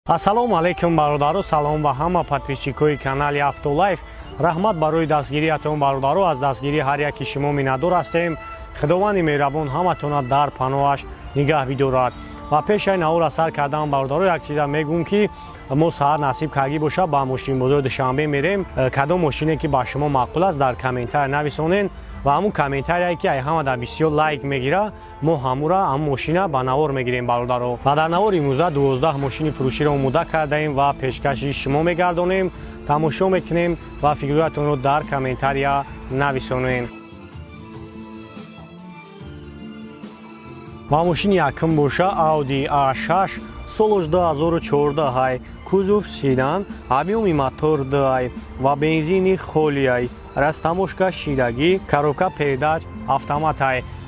Ассалому алейкум бародаро, салом ба ҳама подписчикои канали Автолайф. Раҳмат барои дастгириятон бародаро, аз дастгирии ҳар яки шумо миннатдор ҳастем. Худованди меҳрабон ҳаматона дар паноҳаш нигаҳ бидорад. Ва пешаи навор аз сар кардан бародаро як чиза мегӯм ки мо саҳар насиб карги боша ба мошинбозори Душанбе мерем. Кадом мошине ки ба шумо маъқул аст дар комментар нависонен ва ҳамун комментарие ки ай ҳамада бисёр лайк мегира, мо ҳамура ҳамун мошина ба навор мегирем бародаро. Ва дар навори имрӯза 12 мошини фурӯширо омода кардаем ва пешкаши шумо мегардонем. Тамошо мекунем ва фикрҳоятонро дар комментария нависонем. ва мошини якум боша Audi A6 солаш 2014 кузов седан, объеми мотор 2 ва бензини холия, растаможка шидагӣ, коробка передач автомат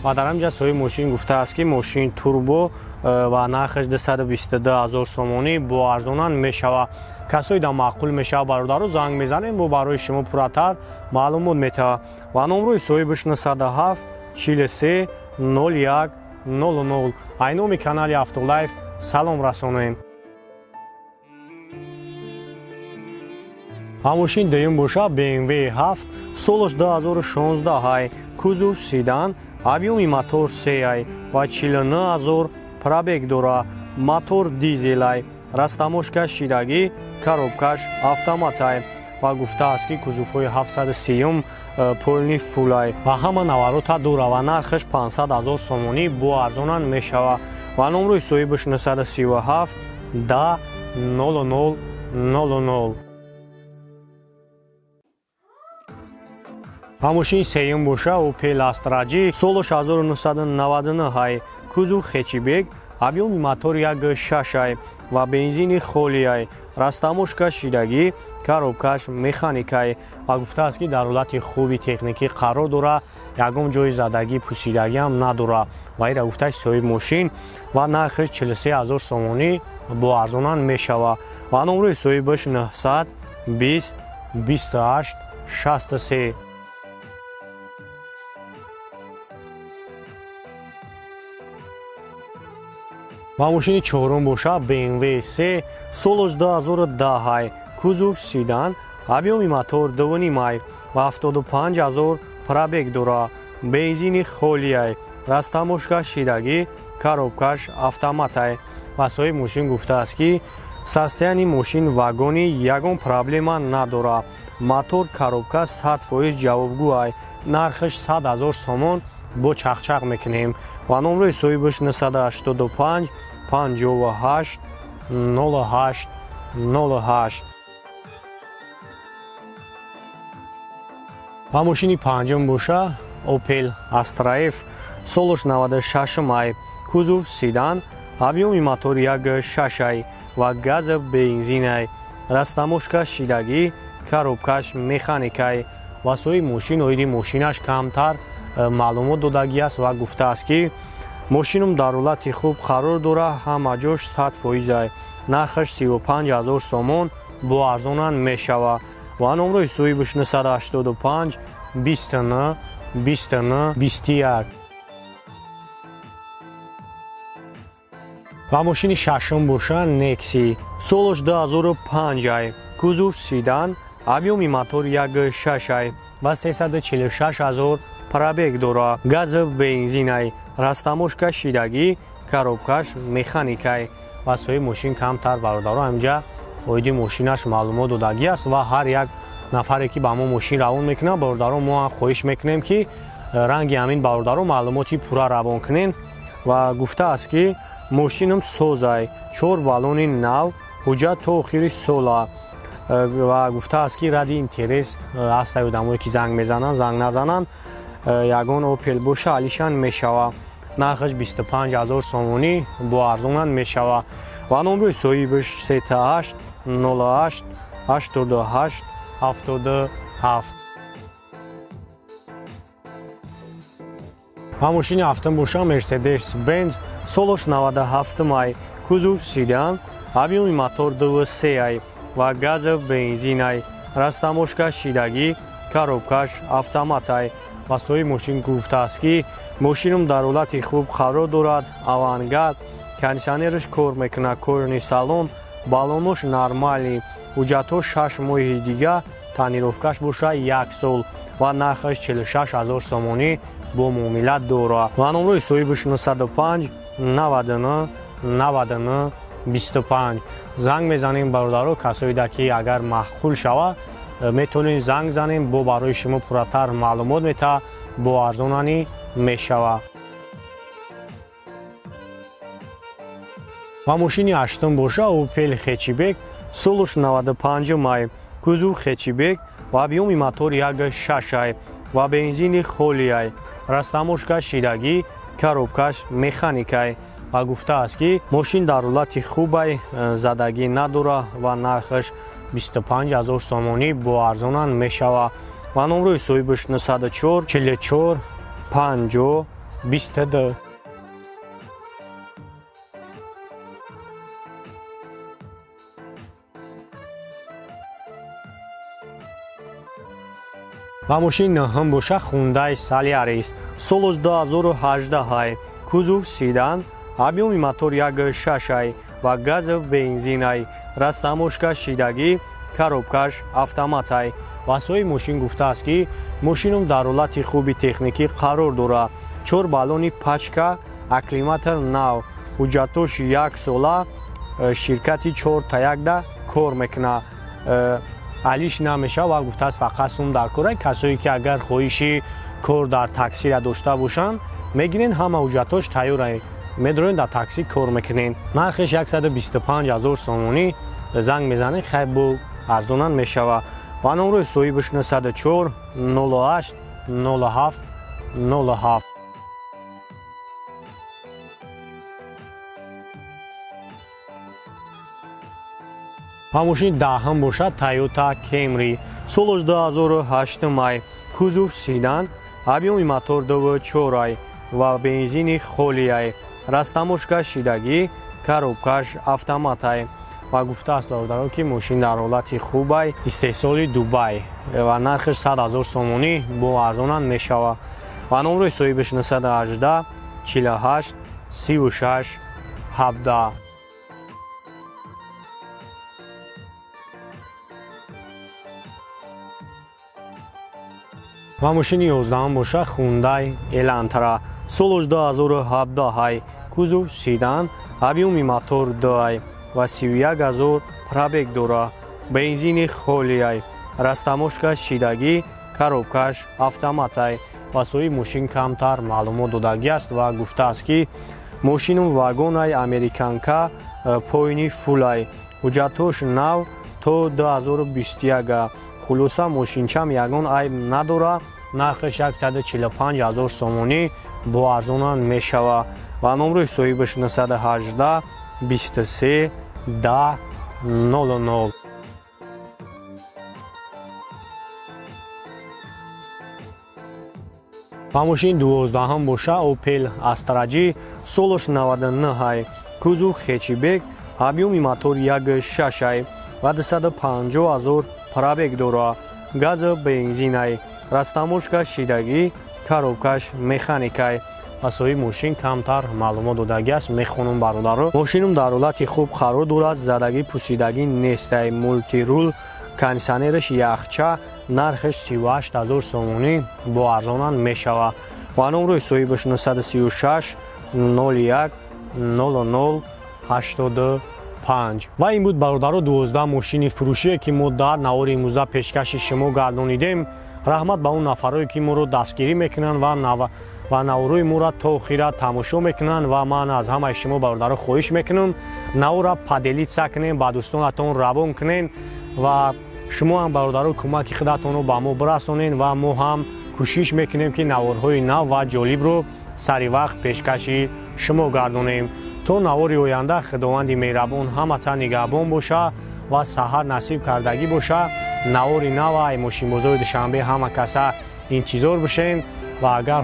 ва дар ҳамҷа соҳиби мошин гуфтааст ки мошин турбо ва нархаш 222 000 сомонӣ бо арзонан мешавад. касои да маъқул мешавад бародаро занг мезанем, бо барои шумо пурратар маълумот метавад. ва номрои соҳибаш 97 43 01 00. ай номи канали Автолайф салом расонем. ҳамошин дуюм боша BMW 7 солаш 2016 кузов седан, объеми мотор 3 ва 49 000 пробег дора, мотор дизел, растаможка шидагӣ, коробкаш автомат ва гуфтааст ки кузовҳои 730 полни фулай ва ҳама наварота дора ва нархаш 500 000 сомонӣ бо арзонан мешавад. ва номрои соҳибаш 937 10 00 00. ҳамошини сеюм боша Opel Astra G солаш 1999 кузов хечибег, объеми мотор 1.6 ва бензини холия, растаможка шидагӣ, коробкаш механикай ва гуфтааст ки дар ҳолати хуби техникӣ қарор дора, ягон ҷои задагӣ пусидагӣ ҳам надора ва ира гуфтааст соҳиби мошин ва нархаш 43 000 сомонӣ бо арзонан мешавад. ва номрои соҳибаш 920 28 63. ва мошини чорум боша BMW 3 солаш 2010 кузов седан, объеми мотор 2.5 ва 75 000 пробег дора, бензини холия, растаможка шидагӣ, коробкаш автомат ва соҳиби мошин гуфтааст ки состоянии мошин вагони ягон проблема надора, мотор коробка 100% ҷавобгӯ нархаш 100 000 сомон бо чахчах мекунем. ва номрои соҳибаш 985 58 08 08. ва мошини панҷум боша Opel Astra F солаш 96 кузов седан, объеми мотор 1.6 ва газов бензин, растаможка шидагӣ, коробкаш механикай ва соҳиби мошин оиди мошинаш камтар маълумот додагӣ аст ва гуфтааст ки мошинам дар ҳолати хуб қарор дора, ҳама ҷош 100%, нархаш 35 000 сомон бо арзонан мешавад. ва номрои соҳибаш 985 29 29 21. ва мошини шашум боша Nexi солаш 2005 кузов седан, объеми мотор 1.6 ва 346 000 пробег дора, газов бензин, растаможка шидагӣ, коробкаш механикай ва соҳиби мошин камтар бародаро ҳамҷа оиди мошинаш маълумот додагӣ аст ва ҳар як нафаре ки ба мо мошин равон мекунад бародаро мо ҳам хоҳиш мекунем ки ранги ҳамин бародаро маълумоти пурра равон кунен. ва гуфтааст ки мошинам созай 4 баллони нав, ҳуҷҷат то охири сола ва гуфтааст ки ради интерес ҳастаи одамое ки занг мезананд занг назананд, ягон Opel боша алишан мешавад, нархаш 25 000 сомонӣ бо арзонан мешавад. ва номрои соҳибаш 38 08 88 77. ва мошини ҳафтум боша Mercedes Benz солаш 97 кузов седан, объеми мотор 2.3 ва газов бензин, растаможка шидагӣ, коробкаш автомат ва соҳиби мошин гуфтааст ки мошинам дар ҳолати хуб қарор дорад, авангард, кондисионераш кор мекунад, корни салон балонош нормалӣ, ҳуҷҷатҳош 6 моҳи дига, танировкаш боша 1 сол ва нархаш 46 000 сомонӣ бо муомилат дорад. ва номрои соҳибаш 905 99 99 25. занг мезанем бародаро, касоида ки агар маъқул шава метавонем занг занем, бо барои шумо пурратар маълумот мета, бо арзонанӣ мешава. ва мошини ҳаштум боша Opel хечибек, солаш 95 май, кузов хечибек ва объёми мотор 1.6 ва бензини холияй, растаможкаш шидагӣ, коробкаш механикай. ва гуфтааст ки мошин дар ҳолати хубай, задагӣ надора ва нархаш 25 000 сомонӣ бо арзонан мешава. ва номрои соҳибаш 904 44 50 22. ва мошини ноҳум боша Hyundai Solaris, солаш 2018, кузов седан, объёми мотор 1.6 ва газов бензинай, растаможкаш шидагӣ, коробкаш автоматай. ва соҳиби мошин гуфтааст ки мошинам дар ҳолати хуби техникӣ қарор дорад, 4 баллони пачка, акклиматор нав, ҳуҷҷатош 1 сола, ширкати 4x1 кор мекунад, алиш намеша. ва гуфтааст фақат сум дар кора, касое ки агар хоҳиши кор дар таксира дошта бошанд мегирен, ҳама ҳуҷҷатош тайёрай, медорен дар такси кор мекунен. нархеш 125 000 сомонӣ, занг мезанен, хай бо арзонан мешава. ва номрои соҳибаш 904 08 07 07. ва мошини даҳум бошад Toyota Camry, солаш 2008 май, кузов седан, объёми мотор 2.4 ва бензини холияй, растаможкаш шидагӣ, коробкаш автоматай. ва гуфтааст бародаро ки мошин дар ҳолати хубай, истеҳсоли Дубай ва нархаш 100 000 сомонӣ бо арзонан мешава. ва номрои соҳибаш 918 48 36 17. ва мошини 11 боша Hyundai Elantra, солаш 2017, кузов седан, объёми мотор 2 ва 31 000 пробег дора, бензини холияй, растаможкаш шидагӣ, коробкаш автоматай. ва соҳиби мошин камтар маълумот додагӣ аст ва гуфтааст ки мошинам вагонай американка, поини фулай, ҳуҷҷатош нав то 2021, хулоса мошинчам ягон айб надора, нархаш 145 000 сомонӣ бо арзонан мешава. ва номрои соҳибаш 918 23 10 00. ва мошини 12 боша Opel Astra, солаш 99, кузов хечибек, объёми мотор 1.6 ва 250 000 пробег дора, газов бензинай, растаможкаш шидагӣ, коробкаш механикай. ва соҳиби мошин камтар маълумот додагӣ аст, мехонам бародаро. мошинам дар ҳолати хуб қарор дорад, задагӣ пусидагӣ нестай, мултирул, кондитсионераш яхча, нархаш 38 000 сомонӣ бо арзонан мешава. ва номрои соҳибаш 936 01 00 85. ва ин буд бародаро 12 мошини фурӯшие ки мо дар навори имрӯза пешкаши шумо гардонидем. раҳмат ба он нафароне ки моро дастгирӣ мекунанд ва наворои моро то охира тамошо мекунанд. ва ман аз ҳамаи шумо бародаро хоҳиш мекунам навора паделитса кунем, ба дӯстонатон равон кунен ва шумо ҳам бародаро кӯмаки худатонро ба мо бирасонед ва мо ҳам кӯшиш мекунем ки наворҳои нав ва ҷолибро сари вақт пешкаши шумо гардонем. то навори оянда худованди меҳрабон ҳаматан нигаҳбон боша ва саҳар насиб кардагӣ боша. навори нава ай мошинбозори душанбе ҳама каса интизор бошен ва агар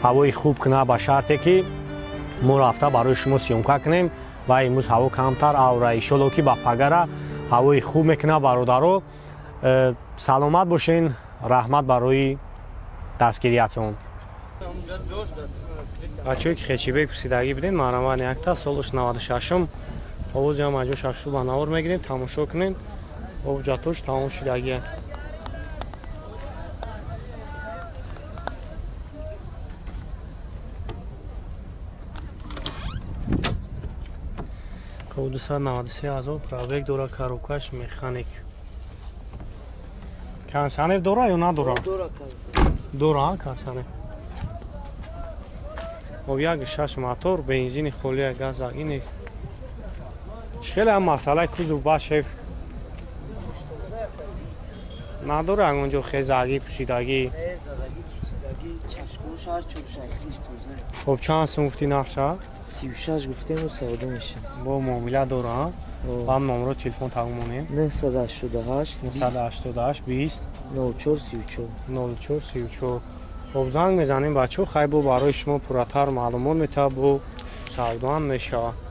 ҳавои хуб куна, ба шарте ки мо рафта барои шумо сёмка кунем ва имрӯз ҳаво камтар авра, иншоалло ки ба пагара ҳавои хуб мекуна. бародаро саломат бошен, раҳмат барои дастгириятон. бачаҳое ки хечибек пусидагӣ бидем, маҳраман якта, солаш 96, ҳозир ҷам аҷо шахшуба навор мегирем тамошо кунем обҷатош тамом шудагия ко 293 000 пробег дора коробкаш механик кондиционер дора ё надора дора кондиционер об 1.6 мотор бензини холия газа ин хеле ҳам масъалаи кузов ба шеф надора онҷо хезагӣ пӯшидагӣ хоб чанд сум гуфтӣ нақша 36 гуфтему савдо меша бо муомила дора ва номеро телефон тагмонем 988 988 20 0434 0434 хоб занг мезанем бачаҳо хай бо барои шумо пурратар маълумот метавад бо савдоам мешавад